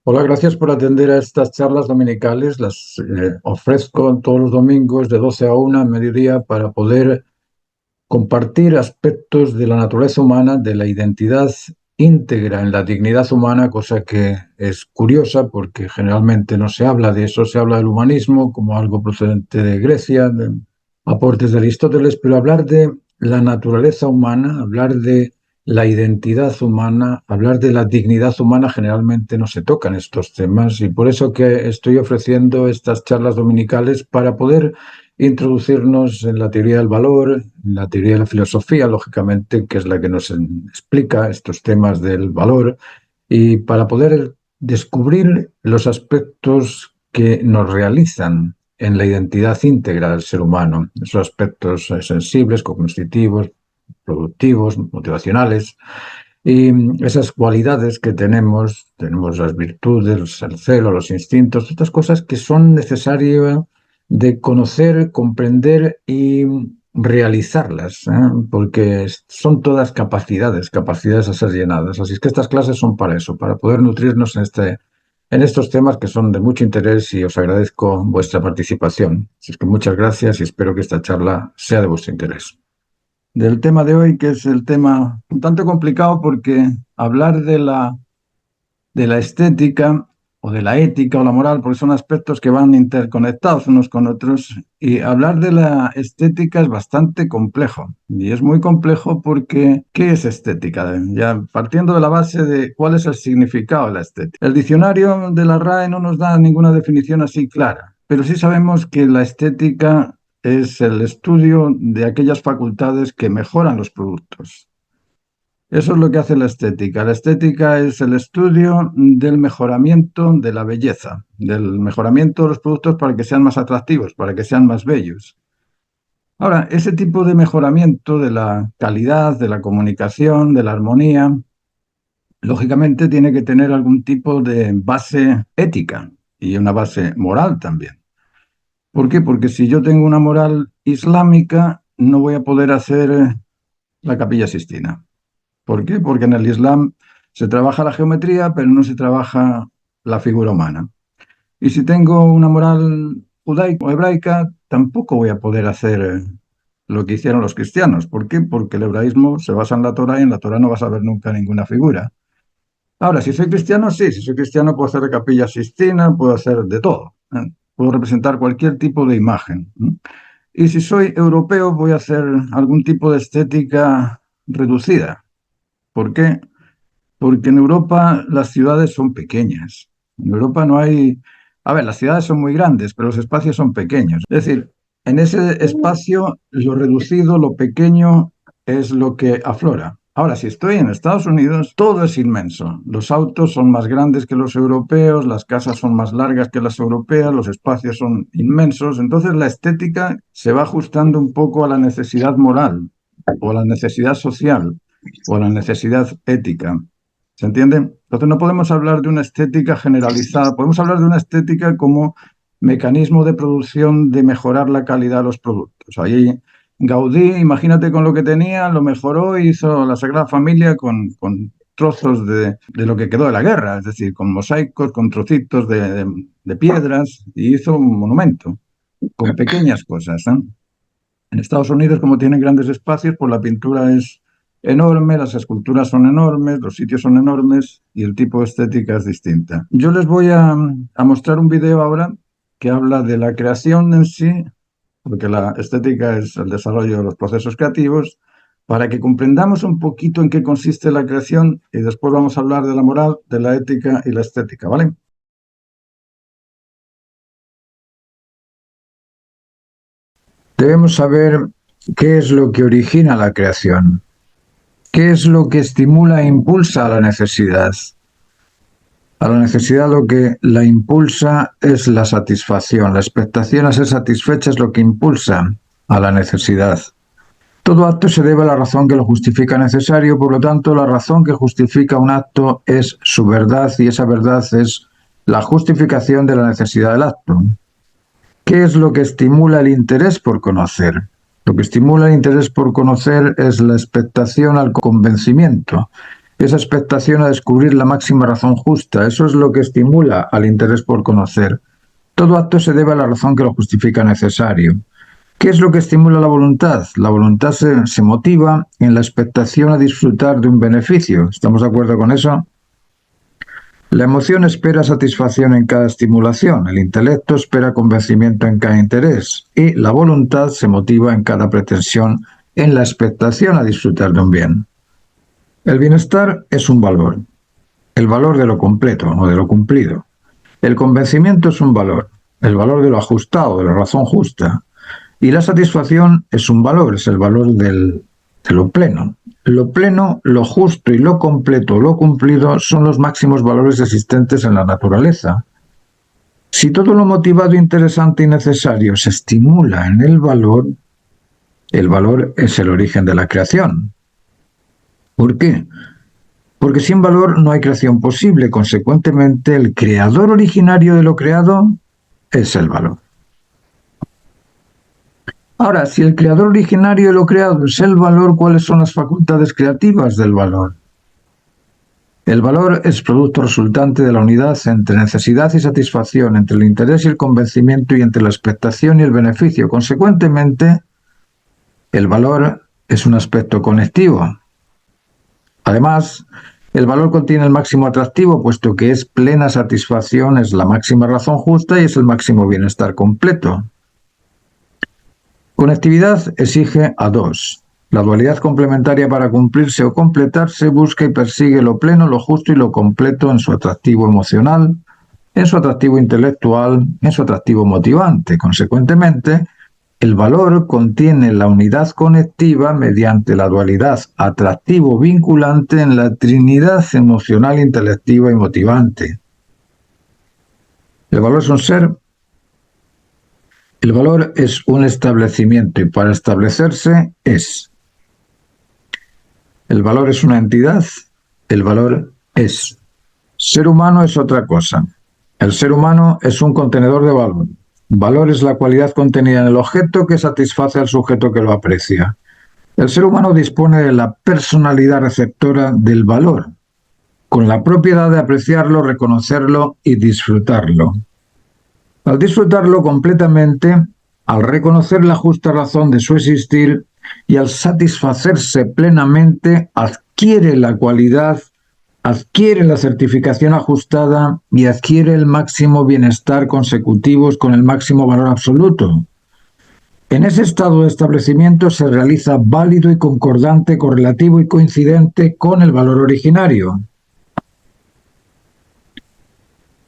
Hola, gracias por atender a estas charlas dominicales. Las ofrezco todos los domingos de 12 a 1 a mediodía para poder compartir aspectos de la naturaleza humana, de la identidad íntegra en la dignidad humana, cosa que es curiosa porque generalmente no se habla de eso, se habla del humanismo como algo procedente de Grecia, de aportes de Aristóteles, pero hablar de la naturaleza humana, hablar de la identidad humana, hablar de la dignidad humana generalmente no se tocan estos temas y por eso que estoy ofreciendo estas charlas dominicales para poder introducirnos en la teoría del valor, en la teoría de la filosofía, lógicamente, que es la que nos explica estos temas del valor, y para poder descubrir los aspectos que nos realizan en la identidad íntegra del ser humano, esos aspectos sensibles, cognitivos, productivos, motivacionales, y esas cualidades que tenemos las virtudes, el celo, los instintos, estas cosas que son necesarias de conocer, comprender y realizarlas, ¿eh? Porque son todas capacidades a ser llenadas. Así es que estas clases son para eso, para poder nutrirnos en estos temas que son de mucho interés y os agradezco vuestra participación. Así es que muchas gracias y espero que esta charla sea de vuestro interés. Del tema de hoy, que es el tema un tanto complicado porque hablar de la estética o de la ética o la moral, porque son aspectos que van interconectados unos con otros, y hablar de la estética es bastante complejo. Y es muy complejo porque, ¿qué es estética? Ya partiendo de la base de cuál es el significado de la estética. El diccionario de la RAE no nos da ninguna definición así clara, pero sí sabemos que la estética es el estudio de aquellas facultades que mejoran los productos. Eso es lo que hace la estética. La estética es el estudio del mejoramiento de la belleza, del mejoramiento de los productos para que sean más atractivos, para que sean más bellos. Ahora, ese tipo de mejoramiento de la calidad, de la comunicación, de la armonía, lógicamente tiene que tener algún tipo de base ética y una base moral también. ¿Por qué? Porque si yo tengo una moral islámica, no voy a poder hacer la Capilla Sistina. ¿Por qué? Porque en el Islam se trabaja la geometría, pero no se trabaja la figura humana. Y si tengo una moral judaica o hebraica, tampoco voy a poder hacer lo que hicieron los cristianos. ¿Por qué? Porque el hebraísmo se basa en la Torá y en la Torá no vas a ver nunca ninguna figura. Ahora, si soy cristiano, sí, si soy cristiano puedo hacer Capilla Sistina, puedo hacer de todo. Puedo representar cualquier tipo de imagen. Y si soy europeo, voy a hacer algún tipo de estética reducida. ¿Por qué? Porque en Europa las ciudades son pequeñas. En Europa no hay... A ver, las ciudades son muy grandes, pero los espacios son pequeños. Es decir, en ese espacio lo reducido, lo pequeño es lo que aflora. Ahora, si estoy en Estados Unidos, todo es inmenso. Los autos son más grandes que los europeos, las casas son más largas que las europeas, los espacios son inmensos. Entonces la estética se va ajustando un poco a la necesidad moral o a la necesidad social o a la necesidad ética. ¿Se entiende? Entonces no podemos hablar de una estética generalizada, podemos hablar de una estética como mecanismo de producción de mejorar la calidad de los productos. Ahí Gaudí, imagínate con lo que tenía, lo mejoró y hizo la Sagrada Familia con trozos de lo que quedó de la guerra, es decir, con mosaicos, con trocitos de piedras, y hizo un monumento con pequeñas cosas, ¿eh? En Estados Unidos, como tienen grandes espacios, pues la pintura es enorme, las esculturas son enormes, los sitios son enormes y el tipo de estética es distinta. Yo les voy a mostrar un video ahora que habla de la creación en sí, porque la estética es el desarrollo de los procesos creativos, para que comprendamos un poquito en qué consiste la creación y después vamos a hablar de la moral, de la ética y la estética, ¿vale? Debemos saber qué es lo que origina la creación. ¿Qué es lo que estimula e impulsa a la necesidad? A la necesidad lo que la impulsa es la satisfacción. La expectación a ser satisfecha es lo que impulsa a la necesidad. Todo acto se debe a la razón que lo justifica necesario, por lo tanto, la razón que justifica un acto es su verdad y esa verdad es la justificación de la necesidad del acto. ¿Qué es lo que estimula el interés por conocer? Lo que estimula el interés por conocer es la expectación al convencimiento. esa expectación a descubrir la máxima razón justa. Eso es lo que estimula al interés por conocer. Todo acto se debe a la razón que lo justifica necesario. ¿Qué es lo que estimula la voluntad? La voluntad se motiva en la expectación a disfrutar de un beneficio. ¿Estamos de acuerdo con eso? La emoción espera satisfacción en cada estimulación, el intelecto espera convencimiento en cada interés y la voluntad se motiva en cada pretensión en la expectación a disfrutar de un bien. El bienestar es un valor, el valor de lo completo, no de lo cumplido. El convencimiento es un valor, el valor de lo ajustado, de la razón justa. Y la satisfacción es un valor, es el valor de lo pleno. Lo pleno, lo justo y lo completo, lo cumplido, son los máximos valores existentes en la naturaleza. Si todo lo motivado, interesante y necesario se estimula en el valor es el origen de la creación. ¿Por qué? Porque sin valor no hay creación posible. Consecuentemente, el creador originario de lo creado es el valor. Ahora, si el creador originario de lo creado es el valor, ¿cuáles son las facultades creativas del valor? El valor es producto resultante de la unidad entre necesidad y satisfacción, entre el interés y el convencimiento y entre la expectación y el beneficio. Consecuentemente, el valor es un aspecto conectivo. Además, el valor contiene el máximo atractivo, puesto que es plena satisfacción, es la máxima razón justa y es el máximo bienestar completo. Conectividad exige a dos. La dualidad complementaria para cumplirse o completarse busca y persigue lo pleno, lo justo y lo completo en su atractivo emocional, en su atractivo intelectual, en su atractivo motivante. Consecuentemente, el valor contiene la unidad conectiva mediante la dualidad atractivo vinculante en la trinidad emocional, intelectiva y motivante. El valor es un ser. El valor es un establecimiento y para establecerse es. El valor es una entidad, el valor es. Ser humano es otra cosa. El ser humano es un contenedor de valor. Valor es la cualidad contenida en el objeto que satisface al sujeto que lo aprecia. El ser humano dispone de la personalidad receptora del valor, con la propiedad de apreciarlo, reconocerlo y disfrutarlo. Al disfrutarlo completamente, al reconocer la justa razón de su existir y al satisfacerse plenamente, adquiere la cualidad, adquiere la certificación ajustada y adquiere el máximo bienestar consecutivos con el máximo valor absoluto. En ese estado de establecimiento se realiza válido y concordante, correlativo y coincidente con el valor originario.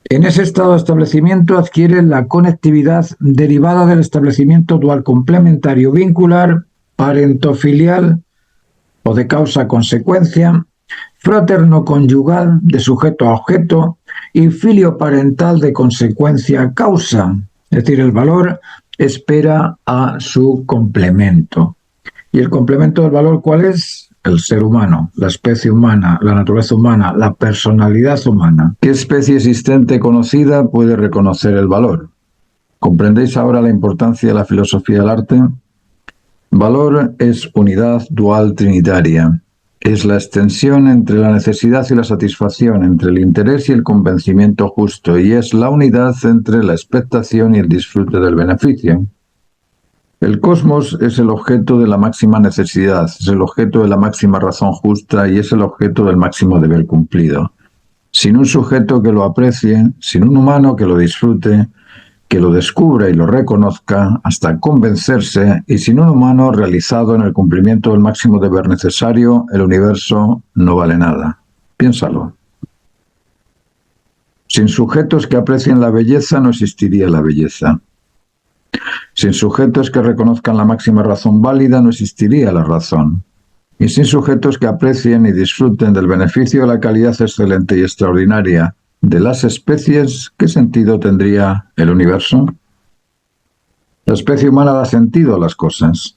En ese estado de establecimiento adquiere la conectividad derivada del establecimiento dual complementario vincular, parentofilial o de causa-consecuencia, fraterno-conyugal de sujeto a objeto y filioparental de consecuencia-causa. Es decir, el valor espera a su complemento. ¿Y el complemento del valor cuál es? El ser humano, la especie humana, la naturaleza humana, la personalidad humana. ¿Qué especie existente conocida puede reconocer el valor? ¿Comprendéis ahora la importancia de la filosofía del arte? Valor es unidad dual trinitaria. Es la extensión entre la necesidad y la satisfacción, entre el interés y el convencimiento justo, y es la unidad entre la expectación y el disfrute del beneficio. El cosmos es el objeto de la máxima necesidad, es el objeto de la máxima razón justa y es el objeto del máximo deber cumplido. Sin un sujeto que lo aprecie, sin un humano que lo disfrute, que lo descubra y lo reconozca hasta convencerse, y sin un humano realizado en el cumplimiento del máximo deber necesario, el universo no vale nada. Piénsalo. Sin sujetos que aprecien la belleza no existiría la belleza. Sin sujetos que reconozcan la máxima razón válida no existiría la razón. Y sin sujetos que aprecien y disfruten del beneficio de la calidad excelente y extraordinaria de las especies, ¿qué sentido tendría el universo? La especie humana da sentido a las cosas.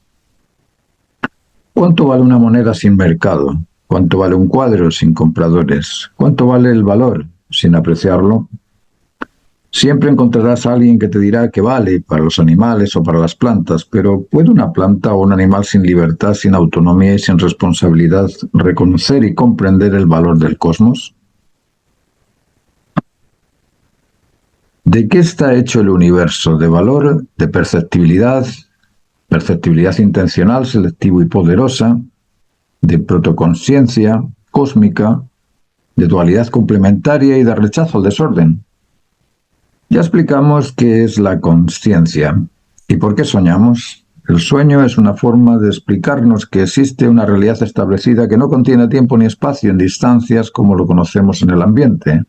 ¿Cuánto vale una moneda sin mercado? ¿Cuánto vale un cuadro sin compradores? ¿Cuánto vale el valor sin apreciarlo? Siempre encontrarás a alguien que te dirá que vale para los animales o para las plantas, pero ¿puede una planta o un animal sin libertad, sin autonomía y sin responsabilidad reconocer y comprender el valor del cosmos? ¿De qué está hecho el universo? ¿De valor, de perceptibilidad, perceptibilidad intencional, selectivo y poderosa, de protoconsciencia cósmica, de dualidad complementaria y de rechazo al desorden? Ya explicamos qué es la consciencia y por qué soñamos. El sueño es una forma de explicarnos que existe una realidad establecida que no contiene tiempo ni espacio en distancias como lo conocemos en el ambiente.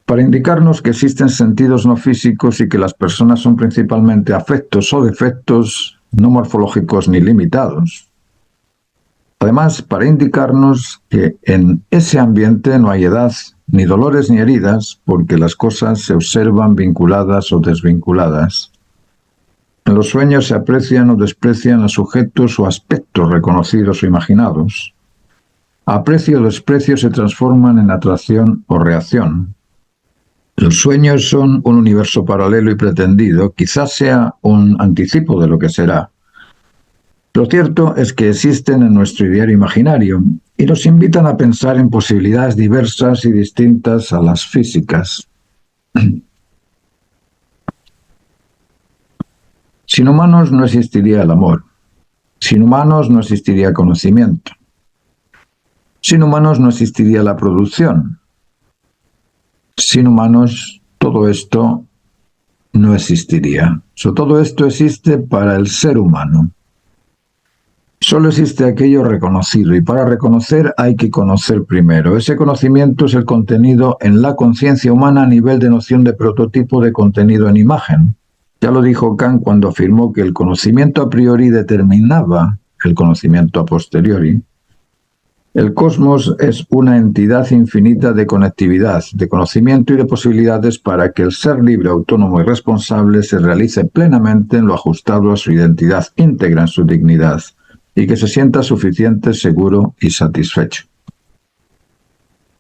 Para indicarnos que existen sentidos no físicos y que las personas son principalmente afectos o defectos no morfológicos ni limitados. Además, para indicarnos que en ese ambiente no hay edad, ni dolores ni heridas, porque las cosas se observan vinculadas o desvinculadas. En los sueños se aprecian o desprecian a sujetos o aspectos reconocidos o imaginados. Aprecio o desprecio se transforman en atracción o reacción. Los sueños son un universo paralelo y pretendido, quizás sea un anticipo de lo que será. Lo cierto es que existen en nuestro ideario imaginario y nos invitan a pensar en posibilidades diversas y distintas a las físicas. Sin humanos no existiría el amor. Sin humanos no existiría conocimiento. Sin humanos no existiría la producción. Sin humanos todo esto no existiría. Todo esto existe para el ser humano. Solo existe aquello reconocido y para reconocer hay que conocer primero. Ese conocimiento es el contenido en la conciencia humana a nivel de noción de prototipo de contenido en imagen. Ya lo dijo Kant cuando afirmó que el conocimiento a priori determinaba el conocimiento a posteriori. El cosmos es una entidad infinita de conectividad, de conocimiento y de posibilidades para que el ser libre, autónomo y responsable se realice plenamente en lo ajustado a su identidad íntegra en su dignidad y que se sienta suficiente, seguro y satisfecho.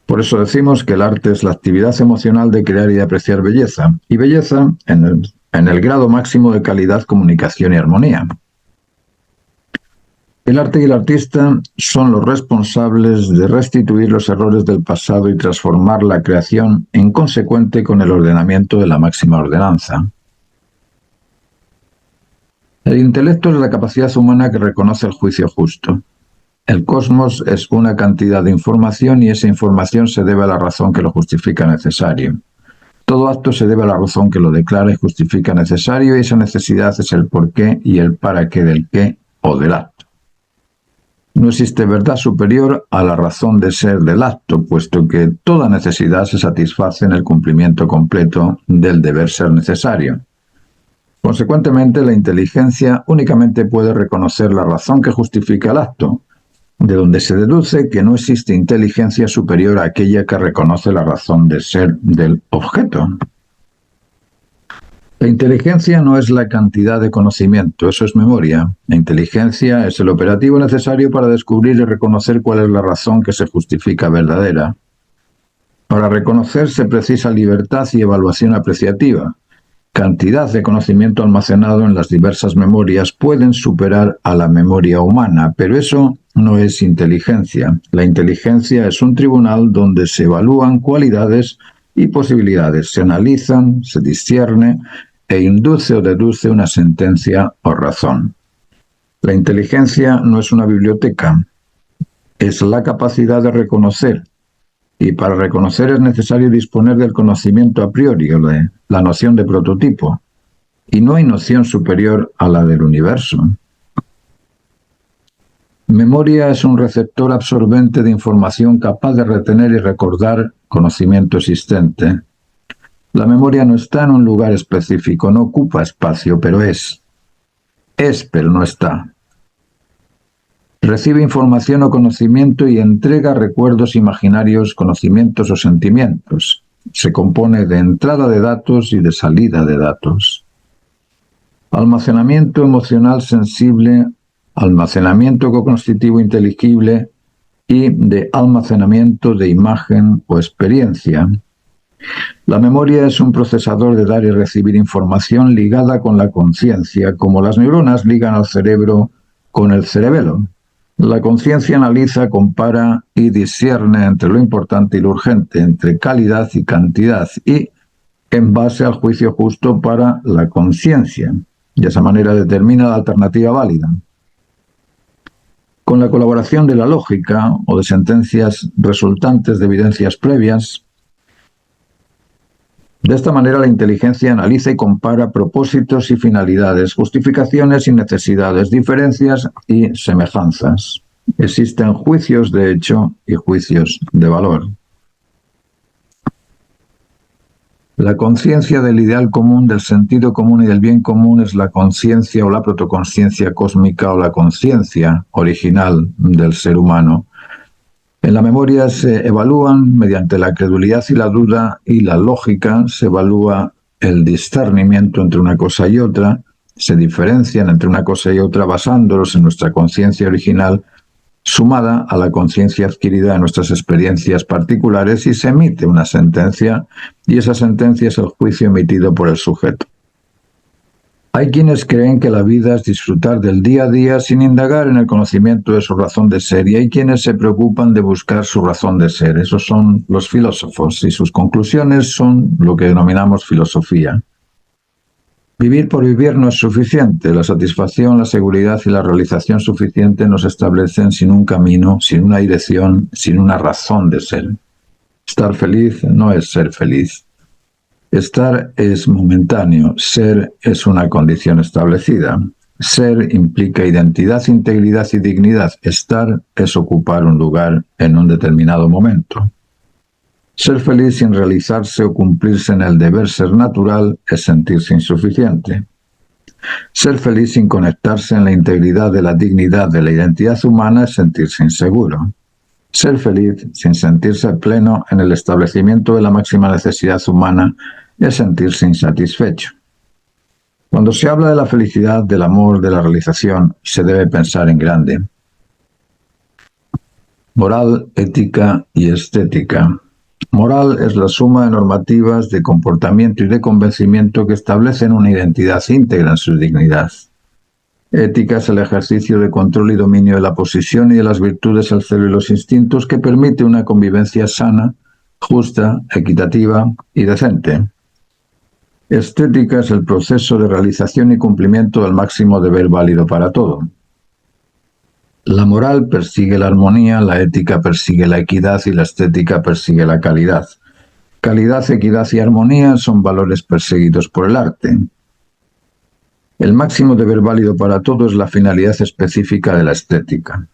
Por eso decimos que el arte es la actividad emocional de crear y de apreciar belleza, y belleza en el grado máximo de calidad, comunicación y armonía. El arte y el artista son los responsables de restituir los errores del pasado y transformar la creación en consecuente con el ordenamiento de la máxima ordenanza. El intelecto es la capacidad humana que reconoce el juicio justo. El cosmos es una cantidad de información y esa información se debe a la razón que lo justifica necesario. Todo acto se debe a la razón que lo declara y justifica necesario y esa necesidad es el porqué y el para qué del qué o del acto. No existe verdad superior a la razón de ser del acto, puesto que toda necesidad se satisface en el cumplimiento completo del deber ser necesario. Consecuentemente, la inteligencia únicamente puede reconocer la razón que justifica el acto, de donde se deduce que no existe inteligencia superior a aquella que reconoce la razón de ser del objeto. La inteligencia no es la cantidad de conocimiento, eso es memoria. La inteligencia es el operativo necesario para descubrir y reconocer cuál es la razón que se justifica verdadera. Para reconocer se precisa libertad y evaluación apreciativa. Cantidad de conocimiento almacenado en las diversas memorias pueden superar a la memoria humana, pero eso no es inteligencia. La inteligencia es un tribunal donde se evalúan cualidades y posibilidades, se analizan, se discierne e induce o deduce una sentencia o razón. La inteligencia no es una biblioteca, es la capacidad de reconocer. Y para reconocer es necesario disponer del conocimiento a priori, o de la noción de prototipo. Y no hay noción superior a la del universo. Memoria es un receptor absorbente de información capaz de retener y recordar conocimiento existente. La memoria no está en un lugar específico, no ocupa espacio, pero es. Es, pero no está. Recibe información o conocimiento y entrega recuerdos imaginarios, conocimientos o sentimientos. Se compone de entrada de datos y de salida de datos. Almacenamiento emocional sensible, almacenamiento cognoscitivo inteligible y de almacenamiento de imagen o experiencia. La memoria es un procesador de dar y recibir información ligada con la conciencia, como las neuronas ligan al cerebro con el cerebelo. La conciencia analiza, compara y discierne entre lo importante y lo urgente, entre calidad y cantidad, y en base al juicio justo para la conciencia. De esa manera determina la alternativa válida. Con la colaboración de la lógica o de sentencias resultantes de evidencias previas, de esta manera la inteligencia analiza y compara propósitos y finalidades, justificaciones y necesidades, diferencias y semejanzas. Existen juicios de hecho y juicios de valor. La conciencia del ideal común, del sentido común y del bien común es la conciencia o la protoconsciencia cósmica o la conciencia original del ser humano. En la memoria se evalúan mediante la credulidad y la duda, y la lógica se evalúa el discernimiento entre una cosa y otra, se diferencian entre una cosa y otra basándolos en nuestra conciencia original sumada a la conciencia adquirida en nuestras experiencias particulares, y se emite una sentencia, y esa sentencia es el juicio emitido por el sujeto. Hay quienes creen que la vida es disfrutar del día a día sin indagar en el conocimiento de su razón de ser, y hay quienes se preocupan de buscar su razón de ser. Esos son los filósofos, y sus conclusiones son lo que denominamos filosofía. Vivir por vivir no es suficiente. La satisfacción, la seguridad y la realización suficiente nos establecen sin un camino, sin una dirección, sin una razón de ser. Estar feliz no es ser feliz. Estar es momentáneo, ser es una condición establecida. Ser implica identidad, integridad y dignidad. Estar es ocupar un lugar en un determinado momento. Ser feliz sin realizarse o cumplirse en el deber ser natural es sentirse insuficiente. Ser feliz sin conectarse en la integridad de la dignidad de la identidad humana es sentirse inseguro. Ser feliz sin sentirse pleno en el establecimiento de la máxima necesidad humana es sentirse insatisfecho. Cuando se habla de la felicidad, del amor, de la realización, se debe pensar en grande. Moral, ética y estética. Moral es la suma de normativas de comportamiento y de convencimiento que establecen una identidad íntegra en su dignidad. Ética es el ejercicio de control y dominio de la posición y de las virtudes, el celo y los instintos, que permite una convivencia sana, justa, equitativa y decente. Estética es el proceso de realización y cumplimiento del máximo deber válido para todo. La moral persigue la armonía, la ética persigue la equidad y la estética persigue la calidad. Calidad, equidad y armonía son valores perseguidos por el arte. El máximo deber válido para todo es la finalidad específica de la estética.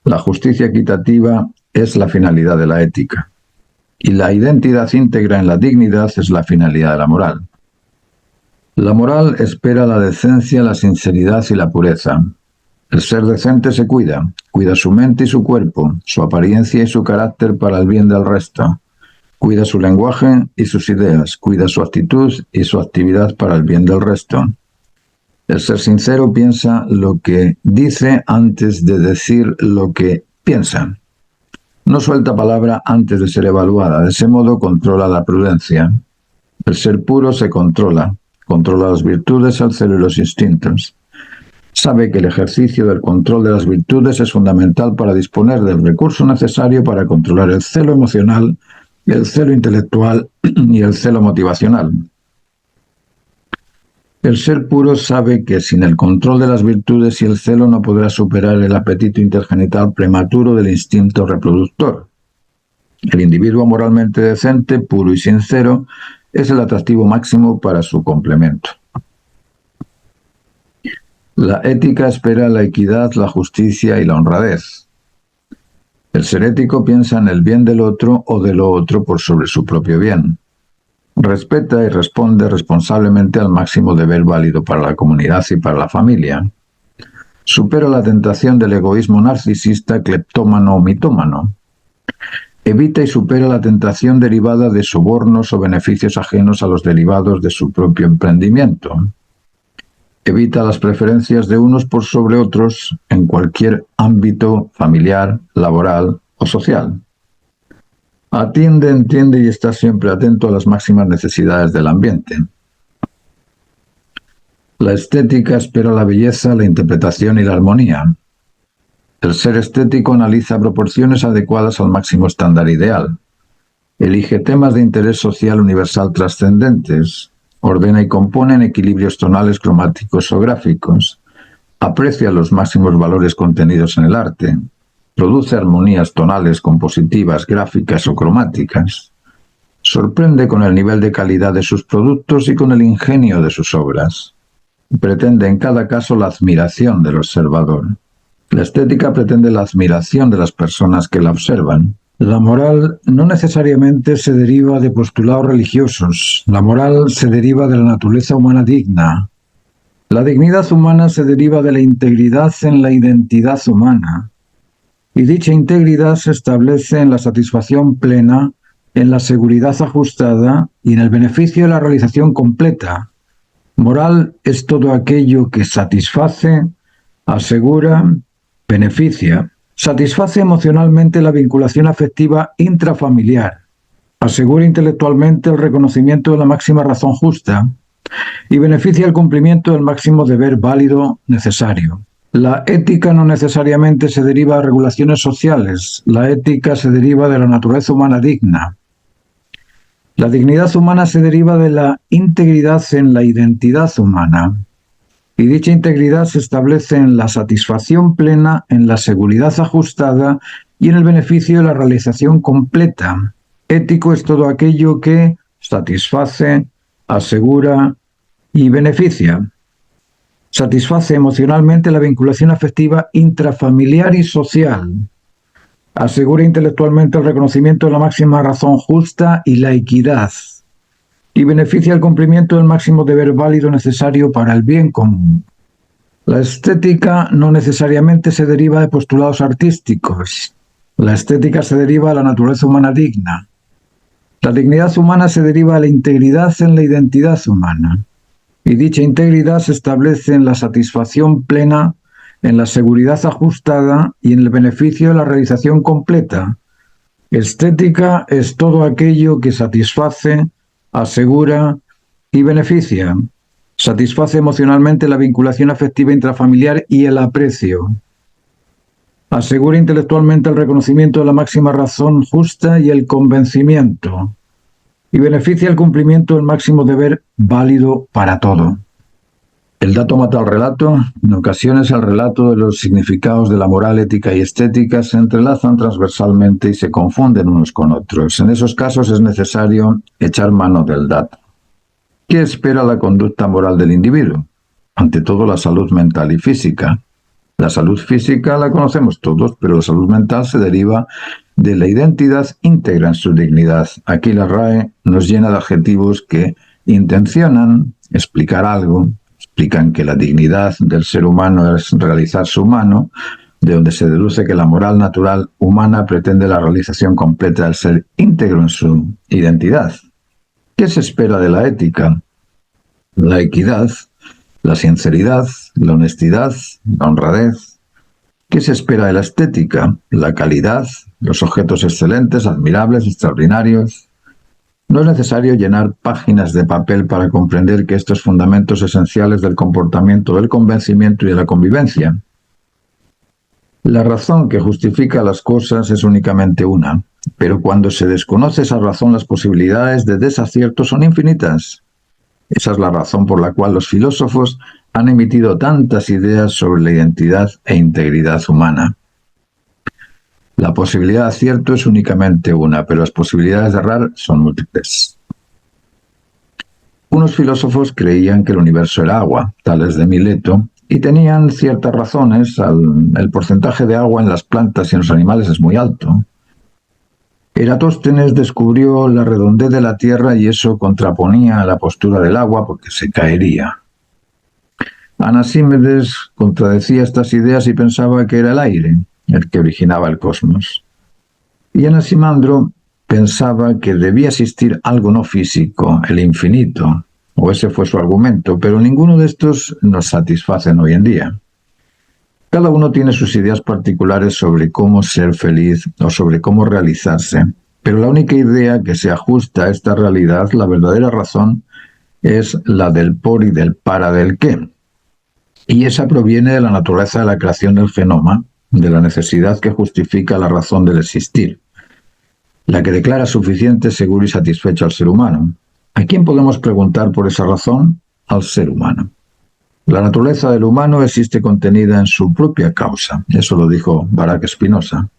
La justicia equitativa es la finalidad de la ética. Y la identidad íntegra en la dignidad es la finalidad de la moral. La moral espera la decencia, la sinceridad y la pureza. El ser decente se cuida su mente y su cuerpo, su apariencia y su carácter para el bien del resto. Cuida su lenguaje y sus ideas, cuida su actitud y su actividad para el bien del resto. El ser sincero piensa lo que dice antes de decir lo que piensa. No suelta palabra antes de ser evaluada, de ese modo controla la prudencia. El ser puro se controla las virtudes, el celo y los instintos. Sabe que el ejercicio del control de las virtudes es fundamental para disponer del recurso necesario para controlar el celo emocional, el celo intelectual y el celo motivacional. El ser puro sabe que sin el control de las virtudes y el celo no podrá superar el apetito intergenital prematuro del instinto reproductor. El individuo moralmente decente, puro y sincero, es el atractivo máximo para su complemento. La ética espera la equidad, la justicia y la honradez. El ser ético piensa en el bien del otro o de lo otro por sobre su propio bien. Respeta y responde responsablemente al máximo deber válido para la comunidad y para la familia. Supera la tentación del egoísmo narcisista, cleptómano o mitómano. Evita y supera la tentación derivada de sobornos o beneficios ajenos a los derivados de su propio emprendimiento. Evita las preferencias de unos por sobre otros en cualquier ámbito familiar, laboral o social. Atiende, entiende y está siempre atento a las máximas necesidades del ambiente. La estética espera la belleza, la interpretación y la armonía. El ser estético analiza proporciones adecuadas al máximo estándar ideal. Elige temas de interés social universal trascendentes. Ordena y compone en equilibrios tonales, cromáticos o gráficos. Aprecia los máximos valores contenidos en el arte. Produce armonías tonales, compositivas, gráficas o cromáticas. Sorprende con el nivel de calidad de sus productos y con el ingenio de sus obras. Pretende en cada caso la admiración del observador. La estética pretende la admiración de las personas que la observan. La moral no necesariamente se deriva de postulados religiosos. La moral se deriva de la naturaleza humana digna. La dignidad humana se deriva de la integridad en la identidad humana. Y dicha integridad se establece en la satisfacción plena, en la seguridad ajustada y en el beneficio de la realización completa. Moral es todo aquello que satisface, asegura, beneficia. Satisface emocionalmente la vinculación afectiva intrafamiliar. Asegura intelectualmente el reconocimiento de la máxima razón justa y beneficia el cumplimiento del máximo deber válido necesario. La ética no necesariamente se deriva de regulaciones sociales. La ética se deriva de la naturaleza humana digna. La dignidad humana se deriva de la integridad en la identidad humana. Y dicha integridad se establece en la satisfacción plena, en la seguridad ajustada y en el beneficio de la realización completa. Ético es todo aquello que satisface, asegura y beneficia. Satisface emocionalmente la vinculación afectiva intrafamiliar y social. Asegura intelectualmente el reconocimiento de la máxima razón justa y la equidad. Y beneficia el cumplimiento del máximo deber válido necesario para el bien común. La estética no necesariamente se deriva de postulados artísticos. La estética se deriva de la naturaleza humana digna. La dignidad humana se deriva de la integridad en la identidad humana. Y dicha integridad se establece en la satisfacción plena, en la seguridad ajustada y en el beneficio de la realización completa. Estética es todo aquello que satisface, asegura y beneficia. Satisface emocionalmente la vinculación afectiva intrafamiliar y el aprecio. Asegura intelectualmente el reconocimiento de la máxima razón justa y el convencimiento. Y beneficia el cumplimiento del máximo deber válido para todo. El dato mata al relato. En ocasiones el relato de los significados de la moral, ética y estética se entrelazan transversalmente y se confunden unos con otros. En esos casos es necesario echar mano del dato. ¿Qué espera la conducta moral del individuo? Ante todo, la salud mental y física. La salud física la conocemos todos, pero la salud mental se deriva de la identidad íntegra en su dignidad. Aquí la RAE nos llena de adjetivos que intencionan explicar algo, explican que la dignidad del ser humano es realizarse humano, de donde se deduce que la moral natural humana pretende la realización completa del ser íntegro en su identidad. ¿Qué se espera de la ética? La equidad, la sinceridad, la honestidad, la honradez. ¿Qué se espera de la estética? La calidad, los objetos excelentes, admirables, extraordinarios. No es necesario llenar páginas de papel para comprender que estos fundamentos esenciales del comportamiento, del convencimiento y de la convivencia. La razón que justifica las cosas es únicamente una, pero cuando se desconoce esa razón, las posibilidades de desacierto son infinitas. Esa es la razón por la cual los filósofos han emitido tantas ideas sobre la identidad e integridad humana. La posibilidad de acierto es únicamente una, pero las posibilidades de errar son múltiples. Unos filósofos creían que el universo era agua, tales de Mileto, y tenían ciertas razones. El porcentaje de agua en las plantas y en los animales es muy alto. Eratóstenes descubrió la redondez de la Tierra y eso contraponía la postura del agua porque se caería. Anasímedes contradecía estas ideas y pensaba que era el aire el que originaba el cosmos. Y Anaximandro pensaba que debía existir algo no físico, el infinito, o ese fue su argumento, pero ninguno de estos nos satisfacen hoy en día. Cada uno tiene sus ideas particulares sobre cómo ser feliz o sobre cómo realizarse. Pero la única idea que se ajusta a esta realidad, la verdadera razón, es la del por y del para del qué. Y esa proviene de la naturaleza de la creación del genoma, de la necesidad que justifica la razón del existir, la que declara suficiente, seguro y satisfecho al ser humano. ¿A quién podemos preguntar por esa razón? Al ser humano. La naturaleza del humano existe contenida en su propia causa. Eso lo dijo Baruch Spinoza.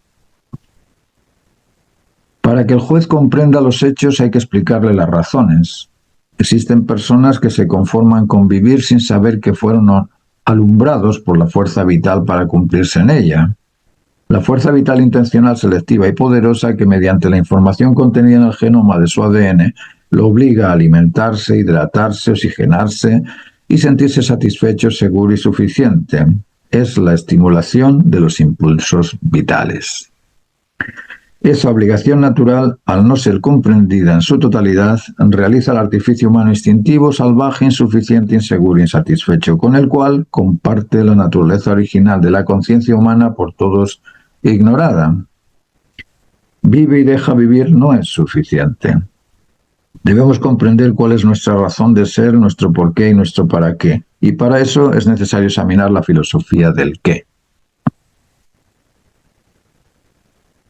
Para que el juez comprenda los hechos hay que explicarle las razones. Existen personas que se conforman con vivir sin saber que fueron alumbrados por la fuerza vital para cumplirse en ella. La fuerza vital intencional, selectiva y poderosa que mediante la información contenida en el genoma de su ADN lo obliga a alimentarse, hidratarse, oxigenarse y sentirse satisfecho, seguro y suficiente. Es la estimulación de los impulsos vitales. Esa obligación natural, al no ser comprendida en su totalidad, realiza el artificio humano instintivo, salvaje, insuficiente, inseguro e insatisfecho, con el cual comparte la naturaleza original de la conciencia humana por todos ignorada. Vive y deja vivir no es suficiente. Debemos comprender cuál es nuestra razón de ser, nuestro porqué y nuestro para qué. Y para eso es necesario examinar la filosofía del qué.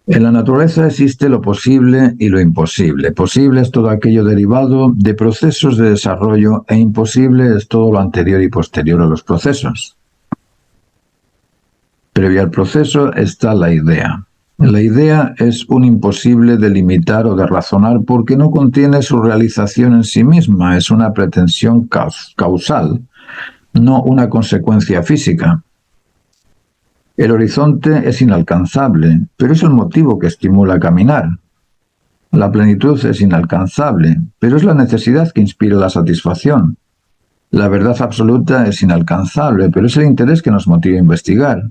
En la naturaleza existe lo posible y lo imposible. Posible es todo aquello derivado de procesos de desarrollo e imposible es todo lo anterior y posterior a los procesos. Previo al proceso está la idea. La idea es un imposible de limitar o de razonar porque no contiene su realización en sí misma, es una pretensión causal, no una consecuencia física. El horizonte es inalcanzable, pero es el motivo que estimula a caminar. La plenitud es inalcanzable, pero es la necesidad que inspira la satisfacción. La verdad absoluta es inalcanzable, pero es el interés que nos motiva a investigar.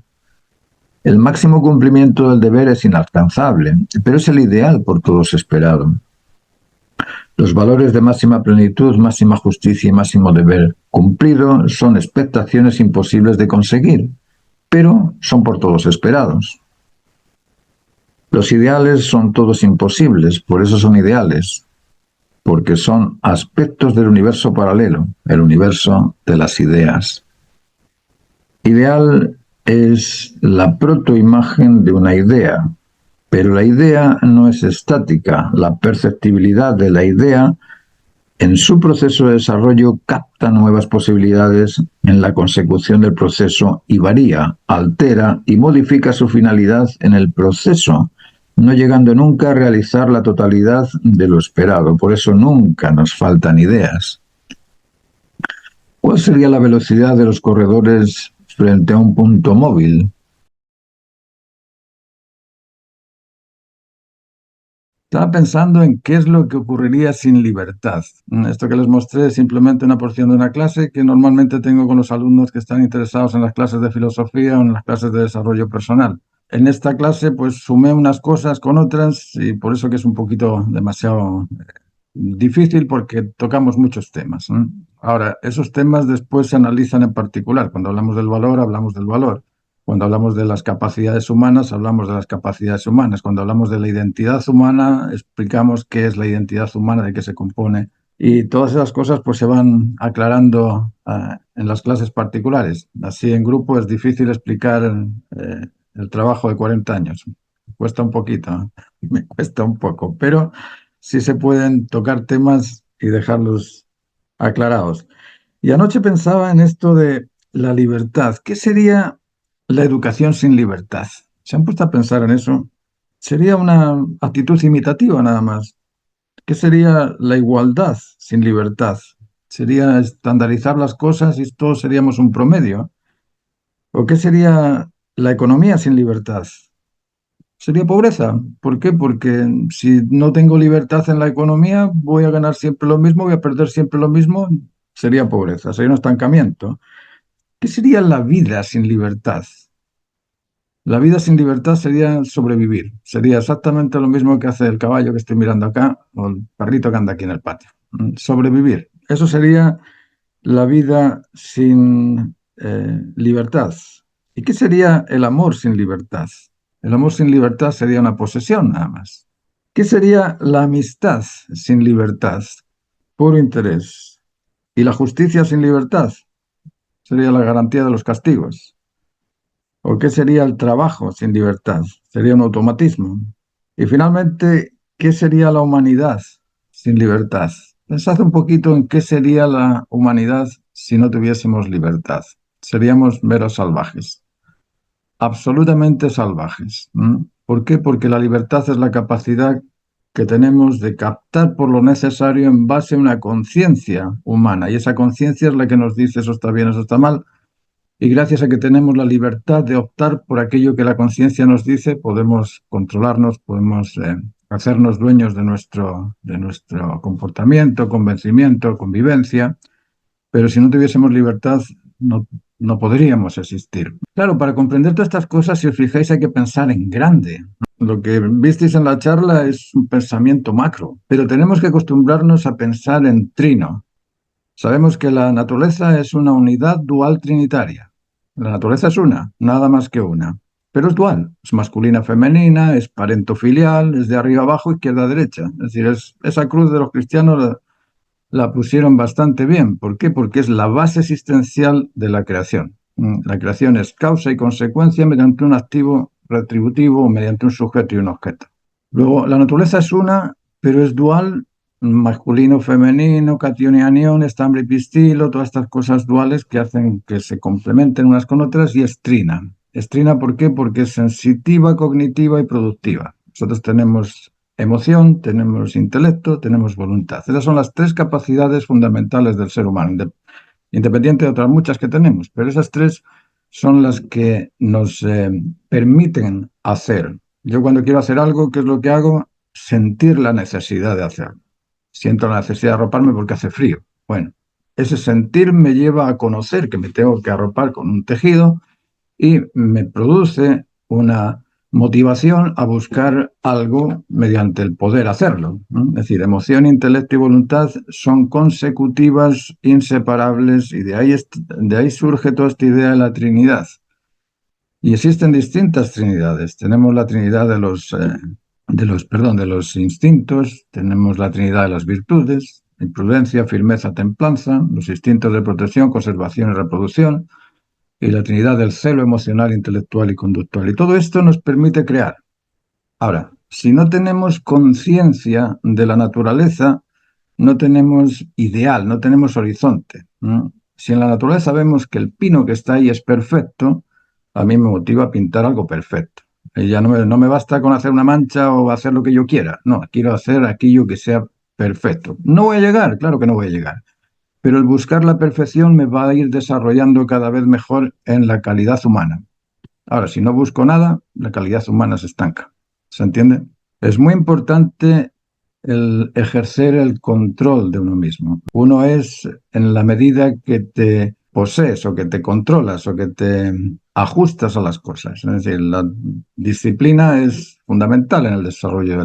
El máximo cumplimiento del deber es inalcanzable, pero es el ideal por todos esperado. Los valores de máxima plenitud, máxima justicia y máximo deber cumplido son expectaciones imposibles de conseguir, pero son por todos esperados. Los ideales son todos imposibles, por eso son ideales, porque son aspectos del universo paralelo, el universo de las ideas. Ideal es la protoimagen de una idea, pero la idea no es estática. La perceptibilidad de la idea en su proceso de desarrollo capta nuevas posibilidades en la consecución del proceso y varía, altera y modifica su finalidad en el proceso, no llegando nunca a realizar la totalidad de lo esperado. Por eso nunca nos faltan ideas. ¿Cuál sería la velocidad de los corredores frente a un punto móvil? Estaba pensando en qué es lo que ocurriría sin libertad. Esto que les mostré es simplemente una porción de una clase que normalmente tengo con los alumnos que están interesados en las clases de filosofía o en las clases de desarrollo personal. En esta clase, pues sumé unas cosas con otras y por eso que es un poquito demasiado difícil porque tocamos muchos temas, ¿no? Ahora, esos temas después se analizan en particular. Cuando hablamos del valor, hablamos del valor. Cuando hablamos de las capacidades humanas, hablamos de las capacidades humanas. Cuando hablamos de la identidad humana, explicamos qué es la identidad humana, de qué se compone. Y todas esas cosas pues se van aclarando en las clases particulares. Así en grupo es difícil explicar el trabajo de 40 años. Cuesta un poquito, me cuesta un poco, pero sí se pueden tocar temas y dejarlos aclarados. Y anoche pensaba en esto de la libertad. ¿Qué sería la educación sin libertad? ¿Se han puesto a pensar en eso? Sería una actitud imitativa nada más. ¿Qué sería la igualdad sin libertad? Sería estandarizar las cosas y todos seríamos un promedio. ¿O qué sería la economía sin libertad? Sería pobreza. ¿Por qué? Porque si no tengo libertad en la economía, voy a ganar siempre lo mismo, voy a perder siempre lo mismo. Sería pobreza, sería un estancamiento. ¿Qué sería la vida sin libertad? La vida sin libertad sería sobrevivir. Sería exactamente lo mismo que hace el caballo que estoy mirando acá o el perrito que anda aquí en el patio. Sobrevivir. Eso sería la vida sin libertad. ¿Y qué sería el amor sin libertad? El amor sin libertad sería una posesión nada más. ¿Qué sería la amistad sin libertad? Puro interés. ¿Y la justicia sin libertad? Sería la garantía de los castigos. ¿O qué sería el trabajo sin libertad? Sería un automatismo. Y finalmente, ¿qué sería la humanidad sin libertad? Pensad un poquito en qué sería la humanidad si no tuviésemos libertad. Seríamos meros salvajes, absolutamente salvajes. ¿M? ¿Por qué? Porque la libertad es la capacidad que tenemos de captar por lo necesario en base a una conciencia humana. Y esa conciencia es la que nos dice eso está bien, eso está mal, y gracias a que tenemos la libertad de optar por aquello que la conciencia nos dice, podemos controlarnos, podemos hacernos dueños de nuestro comportamiento, convencimiento, convivencia, pero si no tuviésemos libertad no, no podríamos existir. Claro, para comprender todas estas cosas, si os fijáis, hay que pensar en grande. Lo que visteis en la charla es un pensamiento macro, pero tenemos que acostumbrarnos a pensar en trino. Sabemos que la naturaleza es una unidad dual trinitaria. La naturaleza es una, nada más que una, pero es dual. Es masculina, femenina, es parentofilial, es de arriba abajo, izquierda derecha. Es decir, esa cruz de los cristianos la pusieron bastante bien. ¿Por qué? Porque es la base existencial de la creación. La creación es causa y consecuencia mediante un activo retributivo o mediante un sujeto y un objeto. Luego, la naturaleza es una, pero es dual, masculino, femenino, catión y anión, estambre y pistilo, todas estas cosas duales que hacen que se complementen unas con otras y es trina. Es trina, ¿por qué? Porque es sensitiva, cognitiva y productiva. Nosotros tenemos emoción, tenemos intelecto, tenemos voluntad. Esas son las tres capacidades fundamentales del ser humano, independiente de otras muchas que tenemos, pero esas tres son las que nos permiten hacer. Yo cuando quiero hacer algo, ¿qué es lo que hago? Sentir la necesidad de hacerlo. Siento la necesidad de arroparme porque hace frío. Bueno, ese sentir me lleva a conocer que me tengo que arropar con un tejido y me produce una motivación a buscar algo mediante el poder hacerlo, ¿no? Es decir, emoción, intelecto y voluntad son consecutivas, inseparables, y de ahí surge toda esta idea de la Trinidad. Y existen distintas Trinidades. Tenemos la Trinidad de los instintos, tenemos la Trinidad de las virtudes, imprudencia, firmeza, templanza, los instintos de protección, conservación y reproducción, y la Trinidad del celo emocional, intelectual y conductual. Y todo esto nos permite crear. Ahora, si no tenemos conciencia de la naturaleza, no tenemos ideal, no tenemos horizonte. ¿No? Si en la naturaleza vemos que el pino que está ahí es perfecto, a mí me motiva a pintar algo perfecto. Y ya no me basta con hacer una mancha o hacer lo que yo quiera. No, quiero hacer aquello que sea perfecto. No voy a llegar, claro que no voy a llegar, pero el buscar la perfección me va a ir desarrollando cada vez mejor en la calidad humana. Ahora, si no busco nada, la calidad humana se estanca. ¿Se entiende? Es muy importante el ejercer el control de uno mismo. Uno es en la medida que te posees o que te controlas o que te ajustas a las cosas. Es decir, la disciplina es fundamental en el desarrollo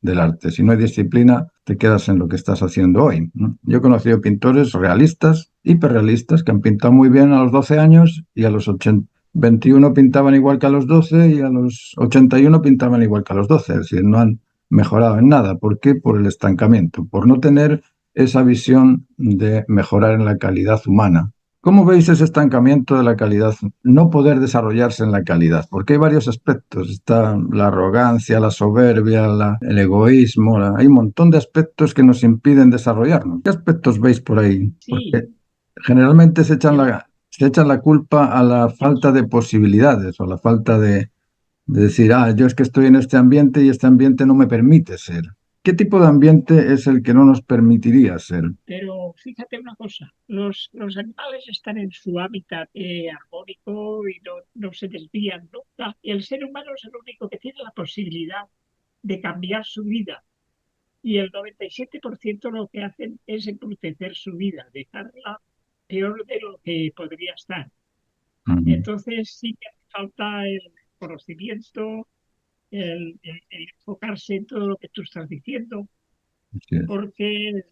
del arte. Si no hay disciplina, te quedas en lo que estás haciendo hoy, ¿no? Yo he conocido pintores realistas, hiperrealistas, que han pintado muy bien a los 12 años y a los 21 pintaban igual que a los 12 y a los 81 pintaban igual que a los 12. Es decir, no han mejorado en nada. ¿Por qué? Por el estancamiento, por no tener esa visión de mejorar en la calidad humana. ¿Cómo veis ese estancamiento de la calidad? No poder desarrollarse en la calidad, porque hay varios aspectos. Está la arrogancia, la soberbia, el egoísmo. Hay un montón de aspectos que nos impiden desarrollarnos. ¿Qué aspectos veis por ahí? Sí, Porque generalmente yo, se echan la culpa a la falta de posibilidades o la falta de decir, yo es que estoy en este ambiente y este ambiente no me permite ser. ¿Qué tipo de ambiente es el que no nos permitiría ser? pero fíjate una cosa, los animales están en su hábitat armónico y no se desvían nunca. Y el ser humano es el único que tiene la posibilidad de cambiar su vida. Y el 97% lo que hacen es embrutecer su vida, dejarla peor de lo que podría estar. Ujú. Entonces sí que hace falta el conocimiento, el enfocarse en todo lo que tú estás diciendo, Así es. porque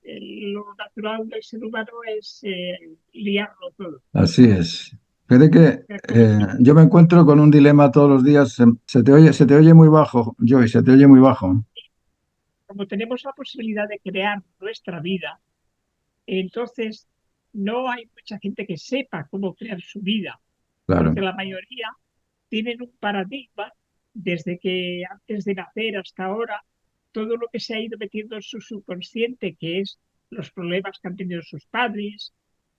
lo natural del ser humano es liarlo todo. Así es. Fíjate que yo me encuentro con un dilema todos los días. Se te oye muy bajo, Joy, se te oye muy bajo. como tenemos la posibilidad de crear nuestra vida, entonces no hay mucha gente que sepa cómo crear su vida, porque Claro, la mayoría tienen un paradigma desde que antes de nacer hasta ahora, todo lo que se ha ido metiendo en su subconsciente, que es los problemas que han tenido sus padres,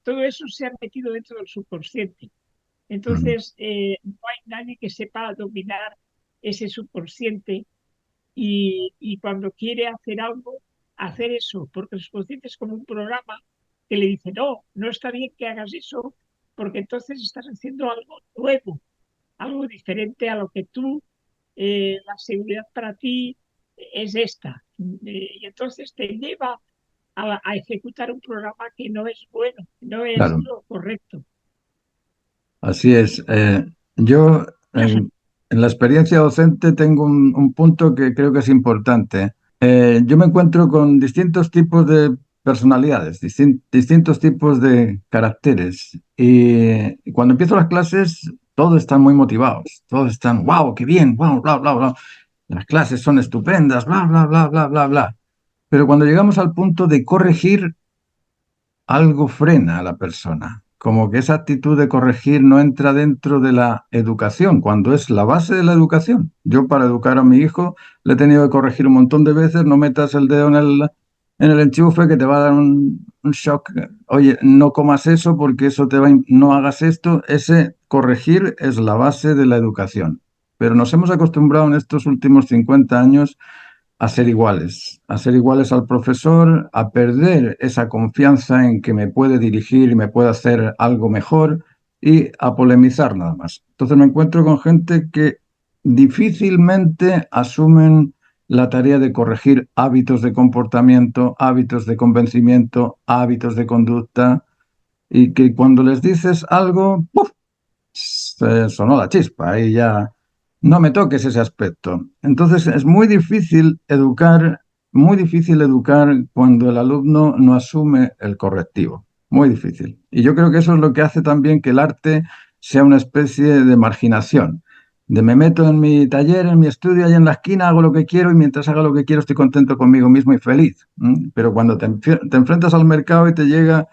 todo eso se ha metido dentro del subconsciente. mm, Entonces, no hay nadie que sepa dominar ese subconsciente y cuando quiere hacer algo, hacer eso, porque el subconsciente es como un programa que le dice, no, no está bien que hagas eso, porque entonces estás haciendo algo nuevo, algo diferente a lo que tú, la seguridad para ti es esta. Y entonces te lleva a ejecutar un programa que no es bueno, no es claro, lo correcto. así es. Yo en la experiencia docente tengo un punto que creo que es importante. Yo me encuentro con distintos tipos de personalidades, distintos tipos de caracteres. Y cuando empiezo las clases, todos están muy motivados, todos están, wow, qué bien, wow, bla, bla, bla. Las clases son estupendas, bla, bla, bla, bla, bla, bla. Pero cuando llegamos al punto de corregir, algo frena a la persona. Como que esa actitud de corregir no entra dentro de la educación, cuando es la base de la educación. Yo para educar a mi hijo le he tenido que corregir un montón de veces, no metas el dedo en el enchufe que te va a dar un shock. Oye, no comas eso porque eso te va no hagas esto. Ese corregir es la base de la educación. Pero nos hemos acostumbrado en estos últimos 50 años a ser iguales al profesor, a perder esa confianza en que me puede dirigir y me puede hacer algo mejor y a polemizar nada más. Entonces me encuentro con gente que difícilmente asumen la tarea de corregir hábitos de comportamiento, hábitos de convencimiento, hábitos de conducta, y que cuando les dices algo, ¡puf!, se sonó la chispa y ya no me toques ese aspecto. Entonces es muy difícil educar cuando el alumno no asume el correctivo. Muy difícil. Y yo creo que eso es lo que hace también que el arte sea una especie de marginación. De me meto en mi taller, en mi estudio, ahí en la esquina, hago lo que quiero y mientras haga lo que quiero estoy contento conmigo mismo y feliz. Pero cuando te enfrentas al mercado y te llega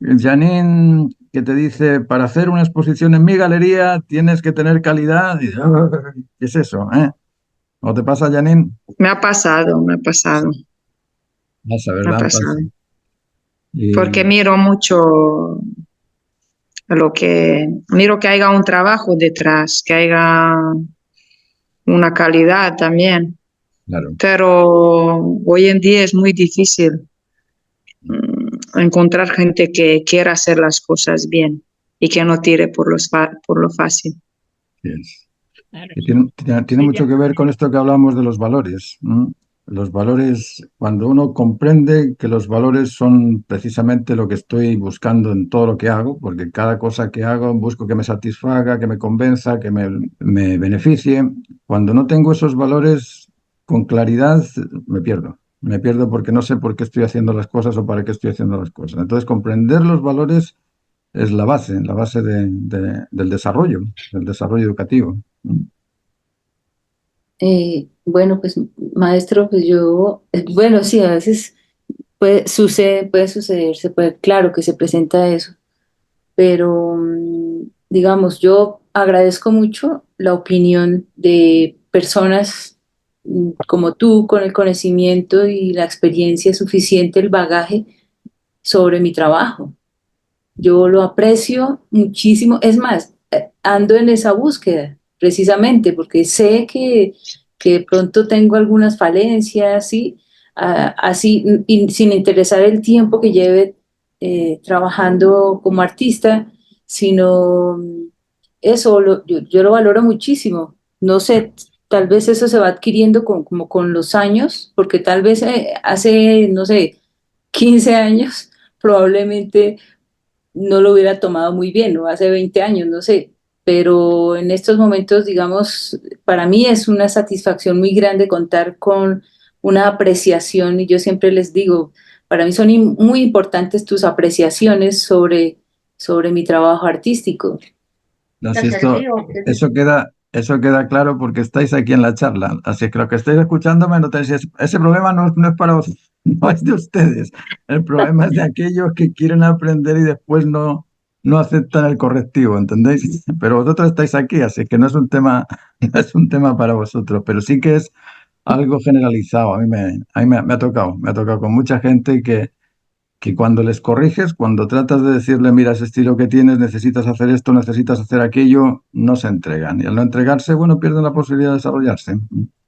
Janine, que te dice, para hacer una exposición en mi galería tienes que tener calidad. Y, "Ay, ¿qué es eso? ¿O te pasa, Janine? Me ha pasado, Pasa, me ha ¿verdad? pasado. Pasa. Y Porque miro mucho miro que haya un trabajo detrás, que haya una calidad también. claro, Pero hoy en día es muy difícil encontrar gente que quiera hacer las cosas bien y que no tire por lo fácil. sí es. Claro, Y tiene sería mucho que ver con esto que hablamos de los valores. Los valores, cuando uno comprende que los valores son precisamente lo que estoy buscando en todo lo que hago, porque cada cosa que hago busco que me satisfaga, que me convenza, me beneficie. Cuando no tengo esos valores con claridad, me pierdo. Me pierdo porque no sé por qué estoy haciendo las cosas o para qué estoy haciendo las cosas. Entonces, comprender los valores es la base del desarrollo educativo. Bueno, pues maestro, pues yo, bueno, sí, a veces puede suceder, claro que se presenta eso, pero digamos, yo agradezco mucho la opinión de personas como tú, con el conocimiento y la experiencia suficiente, el bagaje sobre mi trabajo. Yo lo aprecio muchísimo. Es más, ando en esa búsqueda, precisamente, porque sé que de pronto tengo algunas falencias, ¿sí? Así, y sin interesar el tiempo que lleve trabajando como artista, sino eso, yo lo valoro muchísimo. No sé, tal vez eso se va adquiriendo como con los años, porque tal vez hace, no sé, 15 años probablemente no lo hubiera tomado muy bien, o hace 20 años, no sé, pero en estos momentos, digamos, para mí es una satisfacción muy grande contar con una apreciación y yo siempre les digo, para mí son muy importantes tus apreciaciones sobre mi trabajo artístico. No, si eso queda claro porque estáis aquí en la charla. Así que los que estáis escuchándome, no tenéis, ese problema no es para vosotros, no es de ustedes. El problema es de aquellos que quieren aprender y después no aceptan el correctivo, ¿entendéis? Pero vosotros estáis aquí, así que no es un tema, no es un tema para vosotros, pero sí que es algo generalizado. Me ha tocado con mucha gente que cuando les corriges, cuando tratas de decirle, mira, ese estilo que tienes, necesitas hacer esto, necesitas hacer aquello, no se entregan. Y al no entregarse, bueno, pierden la posibilidad de desarrollarse.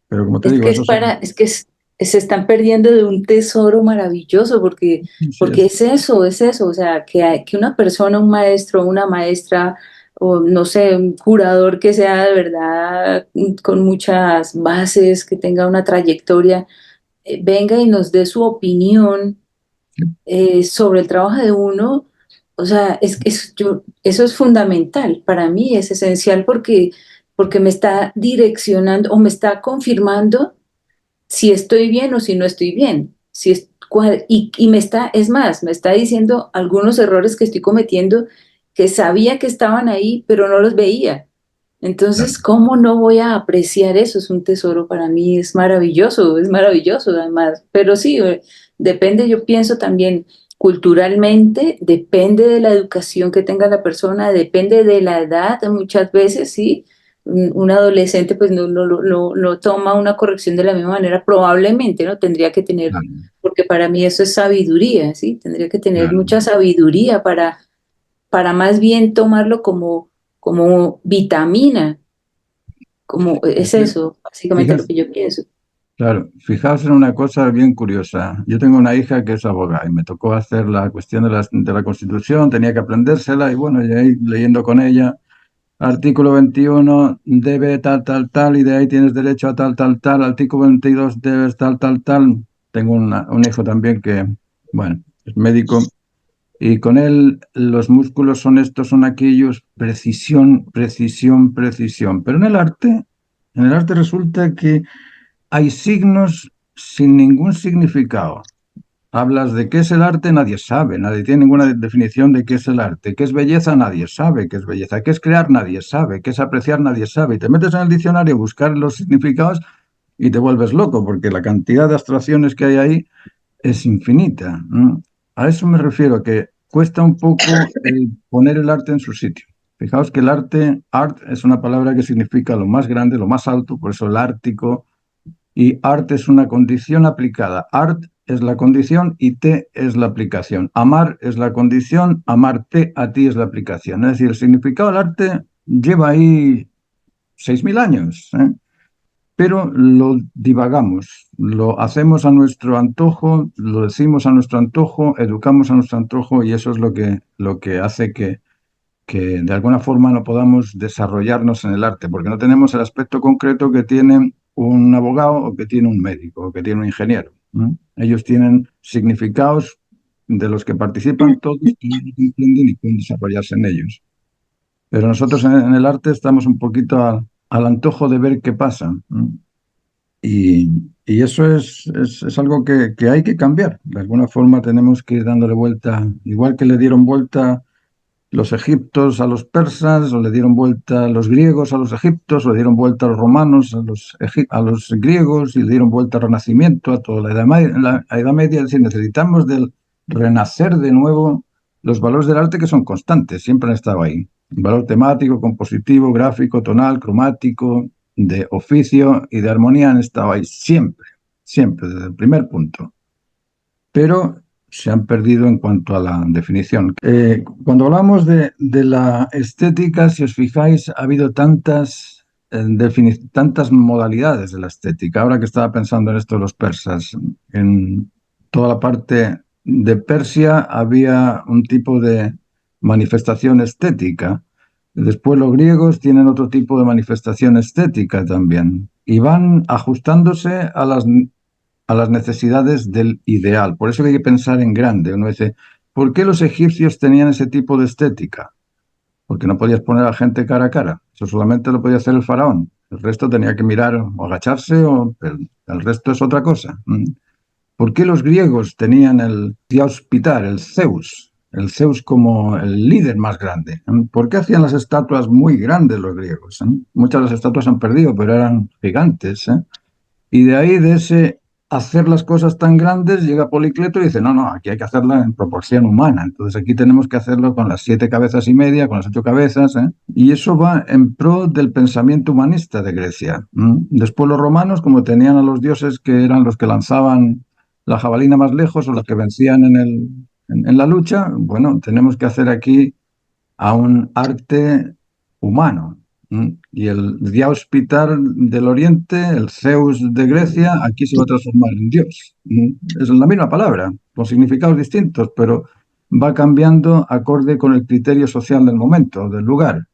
Pero como te Es digo, que es eso son... para, es que se están perdiendo de un tesoro maravilloso Sí, porque es eso, o sea, que una persona, un maestro, una maestra, o no sé, un curador que sea de verdad con muchas bases, que tenga una trayectoria, venga y nos dé su opinión sobre el trabajo de uno, o sea, eso es fundamental, para mí es esencial porque me está direccionando o me está confirmando si estoy bien o si no estoy bien. Y me está, es más, me está diciendo algunos errores que estoy cometiendo que sabía que estaban ahí, pero no los veía. Entonces, ¿cómo no voy a apreciar eso? Es un tesoro para mí, es maravilloso además. Pero sí, depende, yo pienso también culturalmente, depende de la educación que tenga la persona, depende de la edad, muchas veces, sí. Un adolescente pues no toma una corrección de la misma manera, probablemente, ¿no? Tendría que tener, claro, porque para mí eso es sabiduría, ¿sí? Tendría que tener claro. mucha sabiduría para más bien tomarlo como vitamina, como es eso, básicamente lo Fijas- que yo pienso. Claro, fijaos en una cosa bien curiosa. Yo tengo una hija que es abogada y me tocó hacer la cuestión de la Constitución, tenía que aprendérsela y bueno, ya ahí leyendo con ella. Artículo 21, debe tal, tal, tal, y de ahí tienes derecho a tal, tal, tal. Artículo 22, debes tal, tal, tal. Tengo un hijo también que, bueno, es médico, y con él los músculos son estos, son aquellos, precisión, precisión, precisión. Pero en el arte resulta que hay signos sin ningún significado. Hablas de qué es el arte, nadie sabe, nadie tiene ninguna definición de qué es el arte. ¿Qué es belleza? Nadie sabe qué es belleza. ¿Qué es crear? Nadie sabe. ¿Qué es apreciar? Nadie sabe. Y te metes en el diccionario a buscar los significados y te vuelves loco, porque la cantidad de abstracciones que hay ahí es infinita. A eso me refiero, que cuesta un poco el poner el arte en su sitio. Fijaos que el arte, art, es una palabra que significa lo más grande, lo más alto, por eso el ártico, y art es una condición aplicada. Art es la condición y te es la aplicación. Amar es la condición, amarte a ti es la aplicación. Es decir, el significado del arte lleva ahí 6.000 años, ¿eh? Pero lo divagamos, lo hacemos a nuestro antojo, lo decimos a nuestro antojo, educamos a nuestro antojo y eso es lo que hace que de alguna forma no podamos desarrollarnos en el arte, porque no tenemos el aspecto concreto que tiene un abogado o que tiene un médico o que tiene un ingeniero. Ellos tienen significados de los que participan todos y no los entienden y pueden desarrollarse en ellos. Pero nosotros en el arte estamos un poquito al antojo de ver qué pasa. Y, y eso es algo que hay que cambiar. De alguna forma tenemos que ir dándole vuelta, igual que le dieron vuelta los egiptos a los persas, o le dieron vuelta los griegos a los egiptos, o le dieron vuelta a los romanos a los griegos, y le dieron vuelta al Renacimiento, a toda la Edad Media. Es decir, necesitamos renacer de nuevo los valores del arte que son constantes, siempre han estado ahí. El valor temático, compositivo, gráfico, tonal, cromático, de oficio y de armonía han estado ahí siempre, siempre, desde el primer punto. Pero se han perdido en cuanto a la definición. Cuando hablamos de la estética, si os fijáis, ha habido tantas modalidades de la estética. Ahora que estaba pensando en esto de los persas, en toda la parte de Persia había un tipo de manifestación estética. Después los griegos tienen otro tipo de manifestación estética también. Y van ajustándose a las necesidades del ideal. Por eso hay que pensar en grande. Uno dice, ¿por qué los egipcios tenían ese tipo de estética? Porque no podías poner a gente cara a cara. Eso solamente lo podía hacer el faraón. El resto tenía que mirar o agacharse, el resto es otra cosa. ¿Por qué los griegos tenían el dios Pitar, el Zeus? el Zeus como el líder más grande. ¿Por qué hacían las estatuas muy grandes los griegos? Muchas de las estatuas han perdido, pero eran gigantes. Y de ahí, de ese hacer las cosas tan grandes, llega Policleto y dice, no, aquí hay que hacerla en proporción humana. Entonces aquí tenemos que hacerlo con las 7 cabezas y media, con las 8 cabezas. Y eso va en pro del pensamiento humanista de Grecia. Después los romanos, como tenían a los dioses que eran los que lanzaban la jabalina más lejos o los que vencían en la lucha, bueno, tenemos que hacer aquí a un arte humano. Y el Diáuspitar del Oriente, el Zeus de Grecia, aquí se va a transformar en Dios. Es la misma palabra, con significados distintos, pero va cambiando acorde con el criterio social del momento, del lugar.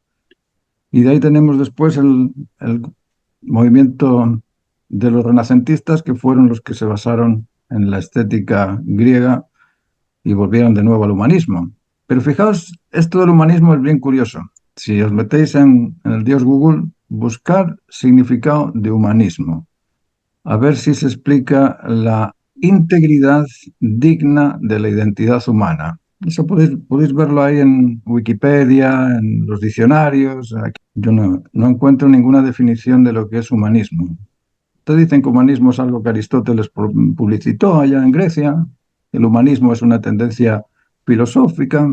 Y de ahí tenemos después el movimiento de los renacentistas, que fueron los que se basaron en la estética griega y volvieron de nuevo al humanismo. Pero fijaos, esto del humanismo es bien curioso. Si os metéis en el Dios Google, buscar significado de humanismo. A ver si se explica la integridad digna de la identidad humana. Eso podéis verlo ahí en Wikipedia, en los diccionarios. Yo no encuentro ninguna definición de lo que es humanismo. Te dicen que humanismo es algo que Aristóteles publicitó allá en Grecia. El humanismo es una tendencia filosófica,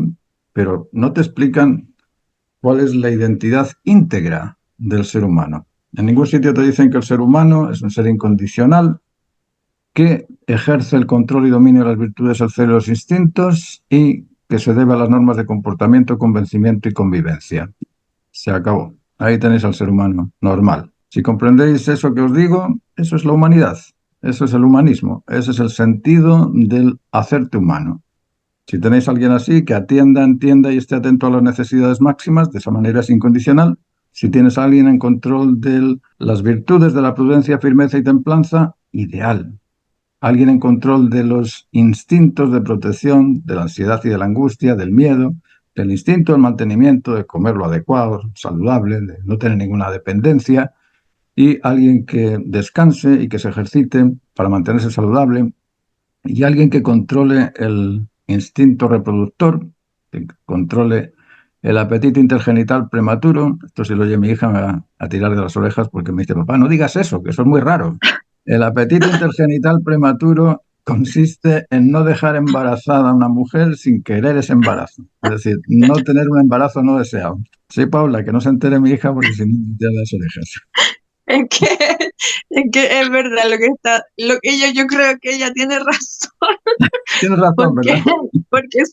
pero no te explican cuál es la identidad íntegra del ser humano. En ningún sitio te dicen que el ser humano es un ser incondicional, que ejerce el control y dominio de las virtudes, el celo y los instintos y que se debe a las normas de comportamiento, convencimiento y convivencia. Se acabó. Ahí tenéis al ser humano normal. Si comprendéis eso que os digo, eso es la humanidad, eso es el humanismo, ese es el sentido del hacerte humano. Si tenéis a alguien así, que atienda, entienda y esté atento a las necesidades máximas, de esa manera es incondicional. Si tienes a alguien en control de las virtudes de la prudencia, firmeza y templanza, ideal. Alguien en control de los instintos de protección, de la ansiedad y de la angustia, del miedo, del instinto del mantenimiento, de comer lo adecuado, saludable, de no tener ninguna dependencia, y alguien que descanse y que se ejercite para mantenerse saludable, y alguien que controle el instinto reproductor, que controle el apetito intergenital prematuro. Esto, si lo oye mi hija, me va a tirar de las orejas porque me dice, papá, no digas eso, que eso es muy raro. El apetito intergenital prematuro consiste en no dejar embarazada a una mujer sin querer ese embarazo. Es decir, no tener un embarazo no deseado. Sí, Paula, que no se entere mi hija porque si no me tira de las orejas. Es que es verdad lo que yo creo que ella tiene razón. Tienes razón, ¿verdad? Porque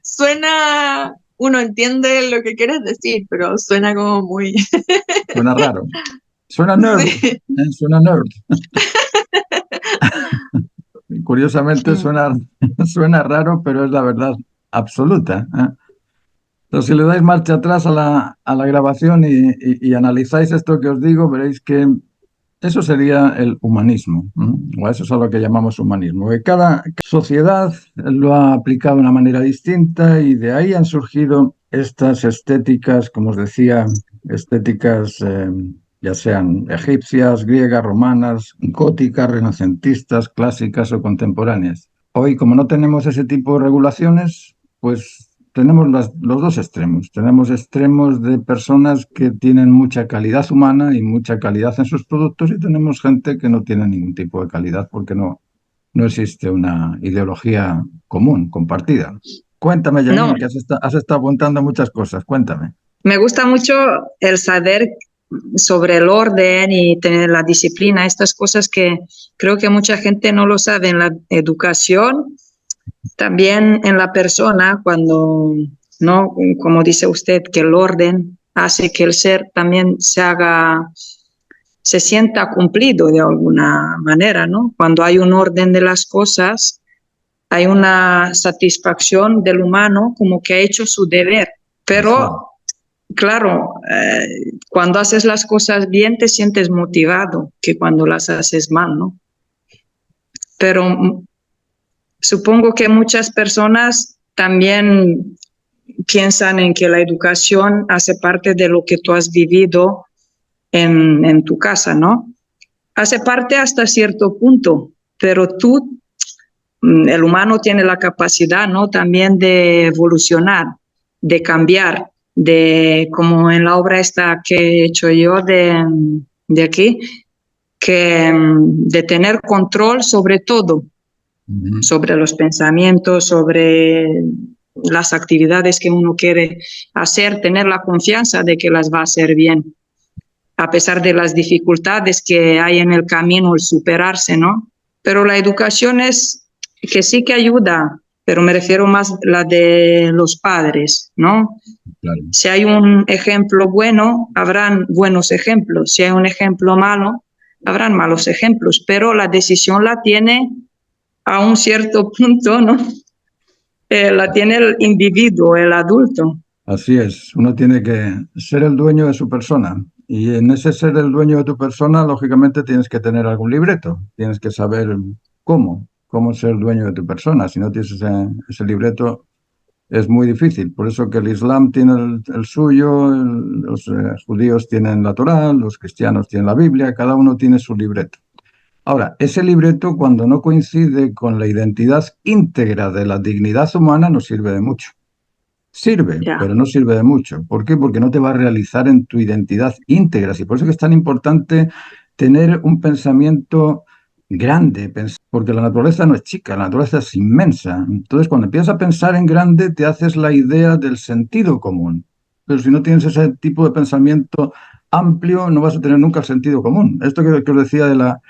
suena, uno entiende lo que quieres decir, pero suena como muy... Suena raro. Suena nerd. Sí. Suena nerd. Curiosamente suena raro, pero es la verdad absoluta. Entonces, si le dais marcha atrás a la grabación y analizáis esto que os digo, veréis que eso sería el humanismo, o eso es a lo que llamamos humanismo. Que cada sociedad lo ha aplicado de una manera distinta y de ahí han surgido estas estéticas, como os decía, estéticas ya sean egipcias, griegas, romanas, góticas, renacentistas, clásicas o contemporáneas. Hoy, como no tenemos ese tipo de regulaciones, pues tenemos los dos extremos. Tenemos extremos de personas que tienen mucha calidad humana y mucha calidad en sus productos y tenemos gente que no tiene ningún tipo de calidad porque no existe una ideología común, compartida. Cuéntame, Janine, No, que has estado apuntando muchas cosas. Cuéntame. me gusta mucho el saber sobre el orden y tener la disciplina, estas cosas que creo que mucha gente no lo sabe en la educación, también en la persona, cuando, ¿no? Como dice usted, que el orden hace que el ser también se sienta cumplido de alguna manera, ¿no? Cuando hay un orden de las cosas, hay una satisfacción del humano como que ha hecho su deber, pero claro, cuando haces las cosas bien te sientes motivado que cuando las haces mal, ¿no? Pero supongo que muchas personas también piensan en que la educación hace parte de lo que tú has vivido en tu casa, ¿no? Hace parte hasta cierto punto, pero tú el humano tiene la capacidad, ¿no? También de evolucionar, de cambiar, de, como en la obra esta que he hecho yo de aquí, de tener control sobre todo, sobre los pensamientos, sobre las actividades que uno quiere hacer, tener la confianza de que las va a hacer bien, a pesar de las dificultades que hay en el camino, el superarse, ¿no? Pero la educación es que sí que ayuda, pero me refiero más a la de los padres, ¿no? Claro. Si hay un ejemplo bueno, habrán buenos ejemplos. Si hay un ejemplo malo, habrán malos ejemplos, pero la decisión la tiene a un cierto punto, ¿no? La tiene el individuo, el adulto. Así es, uno tiene que ser el dueño de su persona y en ese ser el dueño de tu persona, lógicamente tienes que tener algún libreto, tienes que saber cómo ser dueño de tu persona. Si no tienes ese libreto, es muy difícil. Por eso que el Islam tiene el suyo, los judíos tienen la Torá, los cristianos tienen la Biblia, cada uno tiene su libreto. Ahora, ese libreto, cuando no coincide con la identidad íntegra de la dignidad humana, no sirve de mucho. Sirve, Ya. pero no sirve de mucho. ¿Por qué? Porque no te va a realizar en tu identidad íntegra. Y por eso que es tan importante tener un pensamiento grande, porque la naturaleza no es chica, la naturaleza es inmensa. Entonces, cuando empiezas a pensar en grande, te haces la idea del sentido común. Pero si no tienes ese tipo de pensamiento amplio, no vas a tener nunca el sentido común. Esto que os decía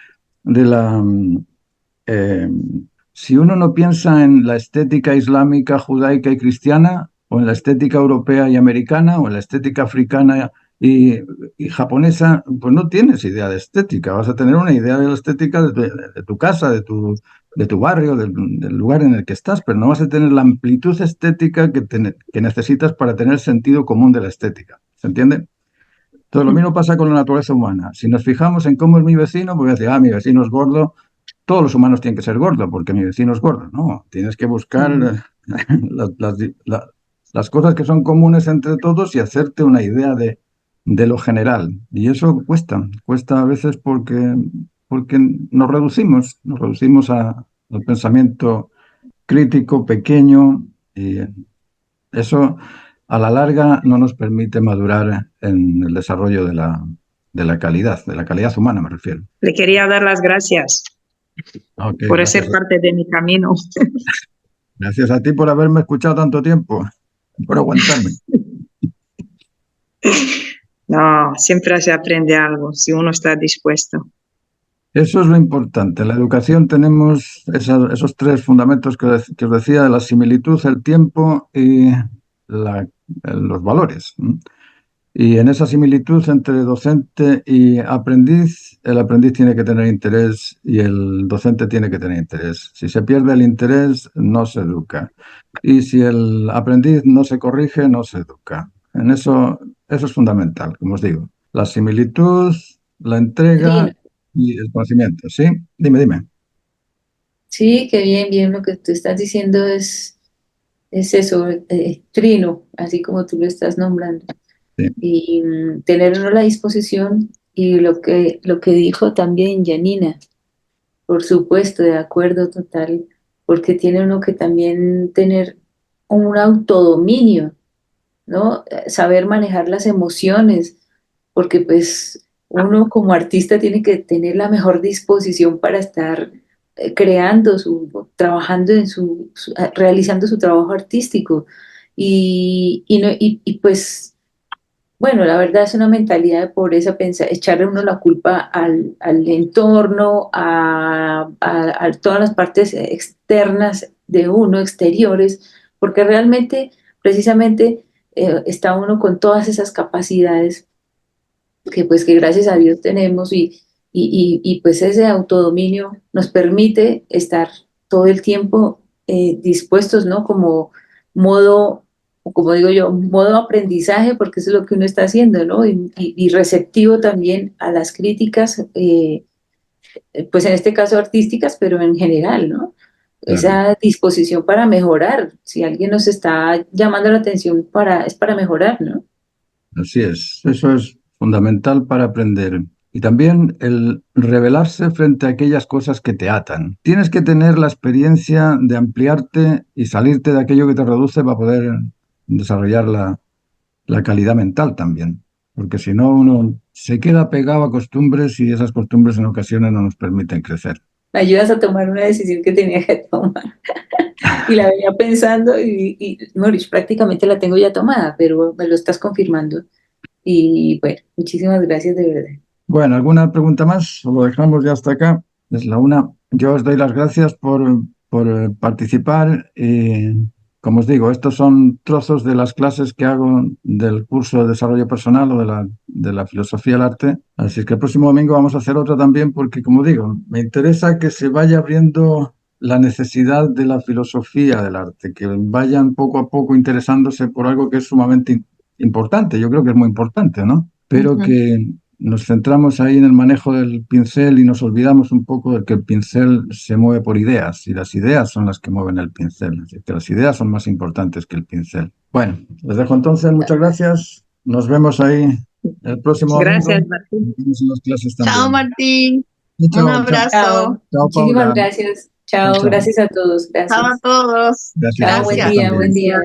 eh, si uno no piensa en la estética islámica, judaica y cristiana, o en la estética europea y americana, o en la estética africana y japonesa, pues no tienes idea de estética. Vas a tener una idea de la estética de tu casa, de tu barrio, del lugar en el que estás, pero no vas a tener la amplitud estética que necesitas para tener sentido común de la estética. ¿Se entiende? Entonces, lo mismo pasa con la naturaleza humana. Si nos fijamos en cómo es mi vecino, pues decir, mi vecino es gordo, todos los humanos tienen que ser gordos porque mi vecino es gordo. No, tienes que buscar las cosas que son comunes entre todos y hacerte una idea de lo general. Y eso cuesta a veces porque nos reducimos al pensamiento crítico, pequeño, y eso a la larga no nos permite madurar en el desarrollo de la calidad humana, me refiero. Le quería dar las gracias Ok, por ser parte de mi camino. Gracias a ti por haberme escuchado tanto tiempo, por aguantarme. No, siempre se aprende algo si uno está dispuesto. Eso es lo importante. En la educación tenemos esos tres fundamentos que os decía, de la similitud, el tiempo y los valores. Y en esa similitud entre docente y aprendiz, el aprendiz tiene que tener interés y el docente tiene que tener interés. Si se pierde el interés, no se educa. Y si el aprendiz no se corrige, no se educa. Eso es fundamental, como os digo. La similitud, la entrega Sí, y el conocimiento. ¿Sí? Dime. sí, que bien, lo que tú estás diciendo es eso, trino, así como tú lo estás nombrando. Sí, Y tener uno la disposición y lo que dijo también Janina, por supuesto, de acuerdo total, porque tiene uno que también tener un autodominio, ¿no? Saber manejar las emociones, porque pues uno como artista tiene que tener la mejor disposición para estar creando, trabajando realizando su trabajo artístico. Pues bueno, la verdad es una mentalidad de pobreza, pensar, echarle uno la culpa al entorno, a todas las partes externas de uno, exteriores, porque realmente, precisamente, está uno con todas esas capacidades que pues que gracias a Dios tenemos y pues ese autodominio nos permite estar todo el tiempo dispuestos, ¿no? Como modo, o como digo yo, modo aprendizaje, porque eso es lo que uno está haciendo, ¿no? Y receptivo también a las críticas, pues en este caso artísticas, pero en general, ¿no? claro. Esa disposición para mejorar, si alguien nos está llamando la atención es para mejorar, ¿no? Así es. Eso es fundamental para aprender. y también el rebelarse frente a aquellas cosas que te atan. Tienes que tener la experiencia de ampliarte y salirte de aquello que te reduce para poder desarrollar la calidad mental también, porque si no uno se queda pegado a costumbres y esas costumbres en ocasiones no nos permiten crecer. Me ayudas a tomar una decisión que tenía que tomar. Y la venía pensando y Mauricio, prácticamente la tengo ya tomada, pero me lo estás confirmando. Y bueno, muchísimas gracias de verdad. Bueno, ¿alguna pregunta más? ¿O lo dejamos ya hasta acá? Es la una. Yo os doy las gracias por participar y, como os digo, estos son trozos de las clases que hago del curso de desarrollo personal o de la filosofía del arte. Así es que el próximo domingo vamos a hacer otra también porque, como digo, me interesa que se vaya abriendo la necesidad de la filosofía del arte, que vayan poco a poco interesándose por algo que es sumamente importante. Yo creo que es muy importante, ¿no? Pero que nos centramos ahí en el manejo del pincel y nos olvidamos un poco de que el pincel se mueve por ideas y las ideas son las que mueven el pincel. Así que las ideas son más importantes que el pincel. Bueno, les dejo entonces. Muchas gracias. Nos vemos ahí el próximo domingo. Gracias, Martín. Nos vemos en las clases también. Chao, Martín. Chao, Un chao. abrazo. Chao. Chao, Muchísimas Paula. gracias. Chao, Chao. gracias a todos. Chao a Gracias. todos. Gracias. Chao, buen Gracias. día, buen día.